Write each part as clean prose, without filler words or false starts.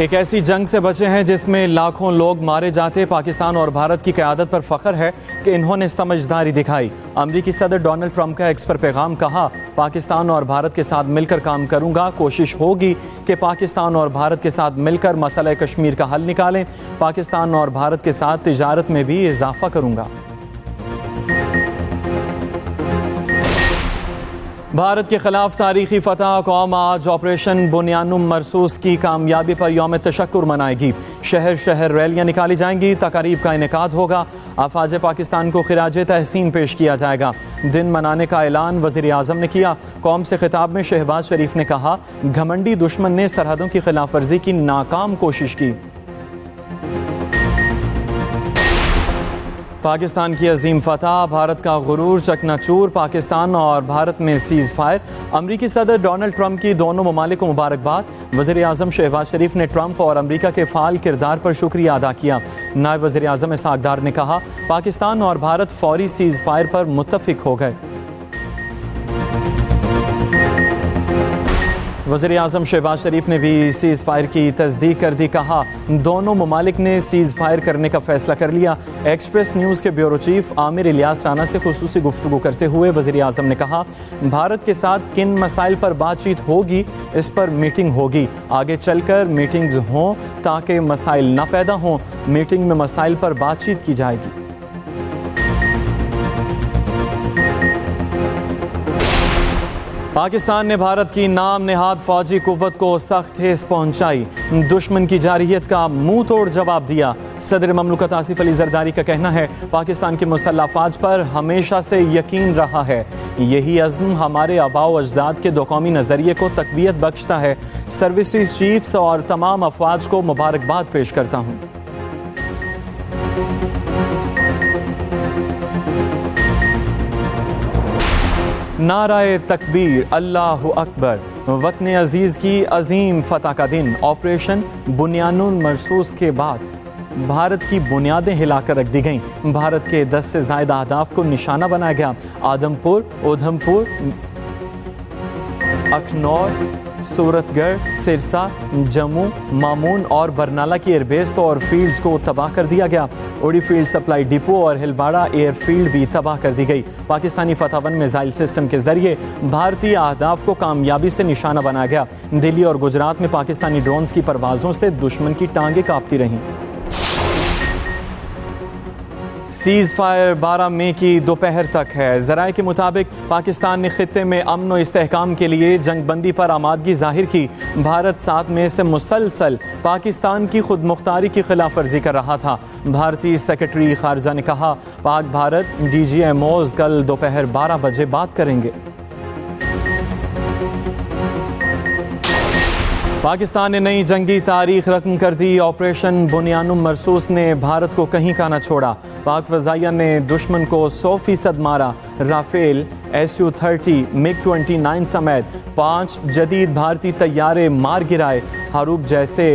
एक ऐसी जंग से बचे हैं जिसमें लाखों लोग मारे जाते। पाकिस्तान और भारत की क़यादत पर फ़ख्र है कि इन्होंने समझदारी दिखाई। अमरीकी सदर डोनाल्ड ट्रंप का एक्स पर पैगाम, कहा पाकिस्तान और भारत के साथ मिलकर काम करूंगा। कोशिश होगी कि पाकिस्तान और भारत के साथ मिलकर मसला कश्मीर का हल निकालें। पाकिस्तान और भारत के साथ तिजारत में भी इजाफा करूंगा। भारत के खिलाफ तारीखी फतह। कौम आज ऑपरेशन बुनियानुम मरसूस की कामयाबी पर यौम तशक्कुर मनाएगी। शहर शहर रैलियां निकाली जाएंगी, तकारीब का इनेकाद होगा। अफवाज पाकिस्तान को खिराजे तहसीन पेश किया जाएगा। दिन मनाने का ऐलान वज़ीर आज़म ने किया। कौम से खिताब में शहबाज शरीफ ने कहा, घमंडी दुश्मन ने सरहदों की खिलाफ वर्जी की नाकाम कोशिश की। पाकिस्तान की अजीम फतह, भारत का गुरूर चकनाचूर। पाकिस्तान और भारत में सीज़ फायर। अमरीकी सदर डोनाल्ड ट्रंप की दोनों ममालिक को मुबारकबाद। वज़ीर आज़म शहबाज शरीफ ने ट्रंप और अमरीका के फ़ाल किरदार पर शुक्रिया अदा किया। नायब वज़ीर आज़म इसहाक डार ने कहा, पाकिस्तान और भारत फौरी सीज़ फायर पर मुत्तफ़िक हो गए। वज़ीर आज़म शहबाज शरीफ ने भी सीज़ फायर की तस्दीक कर दी। कहा, दोनों ममालिक ने सीज़ फायर करने का फैसला कर लिया। एक्सप्रेस न्यूज़ के ब्यूरो चीफ आमिर इलियास राना से खुसूसी गुफ्तगू करते हुए वज़ीर आज़म ने कहा, भारत के साथ किन मसाइल पर बातचीत होगी, इस पर मीटिंग होगी। आगे चलकर मीटिंग्स हों ताकि मसाइल न पैदा हों। मीटिंग में मसाइल पर बातचीत की जाएगी। पाकिस्तान ने भारत की नाम नेहाद फौजी कुव्वत को सख्त ठेस पहुंचाई। दुश्मन की जारहियत का मुंह तोड़ जवाब दिया। सदर ममलकत आसिफ अली जरदारी का कहना है, पाकिस्तान की मुसल्लह अफवाज पर हमेशा से यकीन रहा है। यही अज़्म हमारे आबाओ अजदाद के दो कौमी नज़रिए को तक़वियत बख्शता है। सर्विसेज चीफ्स और तमाम अफवाज को मुबारकबाद पेश करता हूँ। नाराए तकबीर, अल्लाहु अकबर। वतन अजीज़ की अजीम फतह का दिन। ऑपरेशन बुनियानुल मरसूस के बाद भारत की बुनियादें हिलाकर रख दी गईं। भारत के 10 से ज़ायद अहदाफ को निशाना बनाया गया। आदमपुर, उधमपुर, अखनौर, सूरतगढ़, सिरसा, जम्मू, मामून और बरनाला की एयरबेस और फील्ड्स को तबाह कर दिया गया। उड़ी फील्ड सप्लाई डिपो और हिलवाड़ा एयरफील्ड भी तबाह कर दी गई। पाकिस्तानी फतह-1 मिसाइल सिस्टम के जरिए भारतीय अहदाफ को कामयाबी से निशाना बनाया गया। दिल्ली और गुजरात में पाकिस्तानी ड्रोन्स की परवाजों से दुश्मन की टांगें कांपती रहीं। सीज़ फायर 12 मई की दोपहर तक है। ज़राए के मुताबिक पाकिस्तान ने खित्ते में अमन व इस्तेहकाम के लिए जंगबंदी पर आमादगी जाहिर की। भारत 7 मई से मुसलसल पाकिस्तान की खुद मुख्तारी की खिलाफ वर्जी कर रहा था। भारतीय सेक्रेटरी खारजा ने कहा, पाक भारत DGMOs कल दोपहर 12 बजे बात करेंगे। पाकिस्तान ने नई जंगी तारीख रकम कर दी। ऑपरेशन बुनियानुम मरसूस ने भारत को कहीं का न छोड़ा। पाक फ़ज़ाइया ने दुश्मन को 100% मारा। राफेल, SU-30, MiG-29 समेत 5 जदीद भारतीय तैयारे मार गिराए। हरूब जैसे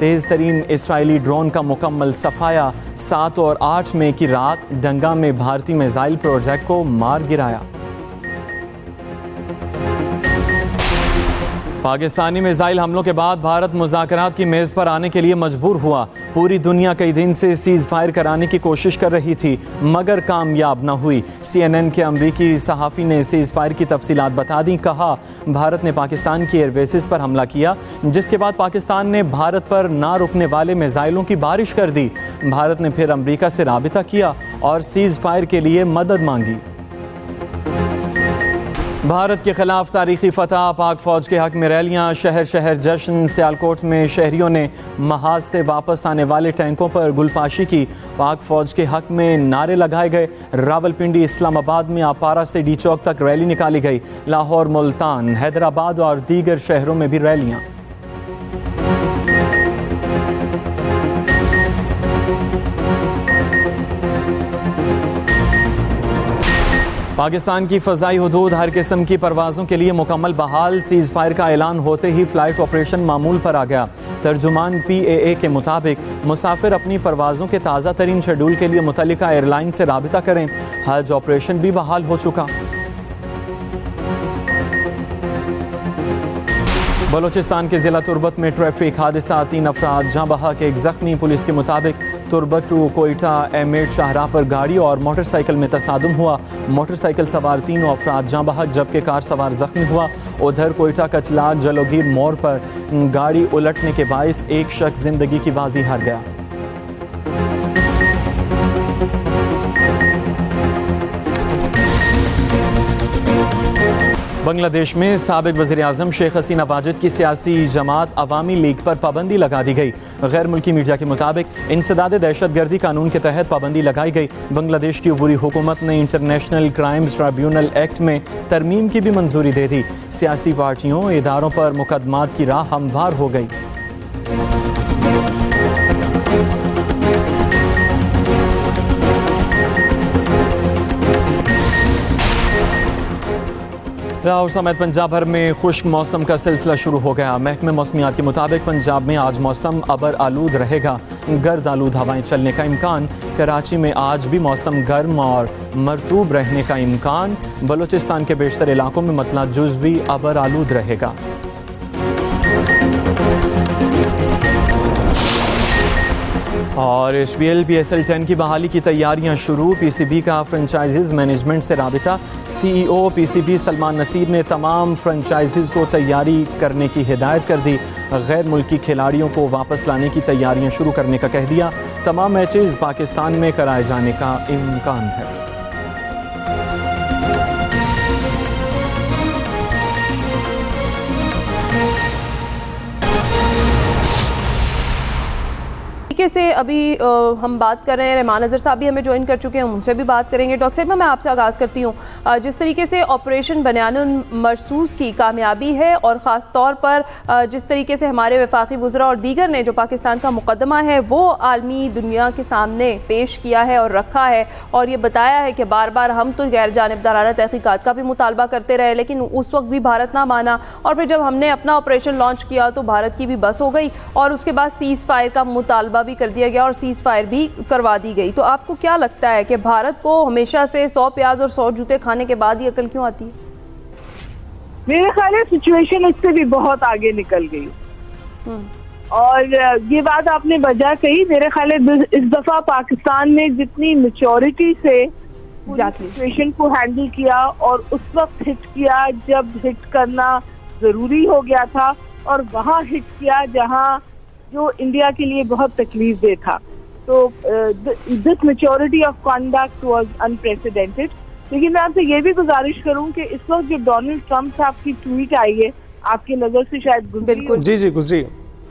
तेज़ तरीन इसराइली ड्रोन का मुकम्मल सफाया। 7 और 8 मई की रात डंगा में भारतीय मिसाइल प्रोजेक्ट को मार गिराया। पाकिस्तानी मिसाइल हमलों के बाद भारत मुज़ाकरात की मेज़ पर आने के लिए मजबूर हुआ। पूरी दुनिया कई दिन से सीज़ फायर कराने की कोशिश कर रही थी मगर कामयाब न हुई। CNN के अमरीकी सहाफ़ी ने सीज़ फायर की तफसीलात बता दी। कहा, भारत ने पाकिस्तान की एयरबेसिस पर हमला किया, जिसके बाद पाकिस्तान ने भारत पर ना रुकने वाले मिसाइलों की बारिश कर दी। भारत ने फिर अमरीका से राबिता किया और सीज़ फायर के लिए मदद मांगी। भारत के खिलाफ तारीखी फतह। पाक फौज के हक में रैलियां, शहर शहर जश्न। सियालकोट में शहरियों ने महाज से वापस आने वाले टैंकों पर गुलपाशी की। पाक फौज के हक में नारे लगाए गए। रावलपिंडी, इस्लामाबाद में आपारा से डी चौक तक रैली निकाली गई। लाहौर, मुल्तान, हैदराबाद और दीगर शहरों में भी रैलियां। पाकिस्तान की फ़ज़ाई हुदूद हर किस्म की परवाज़ों के लिए मुकम्मल बहाल। सीज़ फायर का ऐलान होते ही फ़्लाइट ऑपरेशन मामूल पर आ गया। तर्जुमान PAA के मुताबिक मुसाफिर अपनी परवाज़ों के ताज़ा तरीन शेड्यूल के लिए मुतल्लिका एयरलाइन से राबिता करें। हज ऑपरेशन भी बहाल हो चुका। बलूचिस्तान के जिला तुर्बत में ट्रैफिक हादसा, 3 अफराद जाँ बहक, एक जख्मी। पुलिस के मुताबिक तुर्बत टू कोयटा M8 शाहराह पर गाड़ी और मोटरसाइकिल में तसादुम हुआ। मोटरसाइकिल सवार 3 अफराद जाँ बहक जबकि कार सवार जख्मी हुआ। उधर कोयटा कचला जलोगीर मोड़ पर गाड़ी उलटने के बायस एक शख्स जिंदगी की बाजी हार गया। बांग्लादेश में साबिक वज़ीर आज़म शेख हसीना वाजिद की सियासी जमात अवामी लीग पर पाबंदी लगा दी गई। गैर मुल्की मीडिया के मुताबिक इंसदाद दहशतगर्दी कानून के तहत पाबंदी लगाई गई। बांग्लादेश की अबूरी हुकूमत ने इंटरनेशनल क्राइम्स ट्रिब्यूनल एक्ट में तरमीम की भी मंजूरी दे दी। सियासी पार्टियों इदारों पर मुकदमात की राह हमवार हो गई। लाहौर समेत पंजाब भर में खुश्क मौसम का सिलसिला शुरू हो गया। महकमे मौसमियात के मुताबिक पंजाब में आज मौसम अबर आलूद रहेगा, गर्द आलूद हवाएं चलने का इम्कान। कराची में आज भी मौसम गर्म और मरतूब रहने का इम्कान। बलूचिस्तान के बेशतर इलाकों में मतला जुज़वी अबर आलूद रहेगा। और HBL PSL 10 की बहाली की तैयारियां शुरू। PCB का फ्रेंचाइजीज मैनेजमेंट से राबिता। CEO PCB सलमान नसीर ने तमाम फ्रेंचाइजीज को तैयारी करने की हिदायत कर दी। गैर मुल्की खिलाड़ियों को वापस लाने की तैयारियां शुरू करने का कह दिया। तमाम मैचेस पाकिस्तान में कराए जाने का इम्कान है। से अभी हम बात कर रहे हैं, रहमान अज़हर साहब भी हमें ज्वाइन कर चुके हैं, उनसे भी बात करेंगे। डॉक्टर साहब, मैं आपसे आगाज़ करती हूँ। जिस तरीके से ऑपरेशन बयानुन मरसूस की कामयाबी है और ख़ास तौर पर जिस तरीके से हमारे वफाकी वज़रा और दीगर ने जो पाकिस्तान का मुकदमा है वो आलमी दुनिया के सामने पेश किया है और रखा है और ये बताया है कि बार बार हम तो गैर जानिबदाराना तहकीकात का भी मुतालबा करते रहे, लेकिन उस वक्त भी भारत ना माना और फिर जब हमने अपना ऑपरेशन लॉन्च किया तो भारत की भी बस हो गई और उसके बाद सीज़ फायर का मुतालबा भी कर दिया गया और सीज़ फायर भी करवा दी गई। तो आपको क्या लगता है कि भारत को हमेशा से 100 प्याज और 100 जूते खाने के बाद ही अकल क्यों आती है? मेरे ख्याल है सिचुएशन इससे भी बहुत आगे निकल गई और ये बात आपने वजह कही। मेरे ख्याल है इस दफा पाकिस्तान ने जितनी मैच्योरिटी से सिचुएशन को हैंडल किया और उस वक्त हिट किया जब हिट करना जरूरी हो गया था और वहाँ हिट किया जहाँ जो इंडिया के लिए बहुत तकलीफ दे था। तो this maturity of conduct was unprecedented. लेकिन मैं आपसे ये भी गुजारिश करूं कि इस वक्त जो डोनाल्ड ट्रंप साहब की ट्वीट आई है, आपकी नजर से शायद बिल्कुल जी गुजरी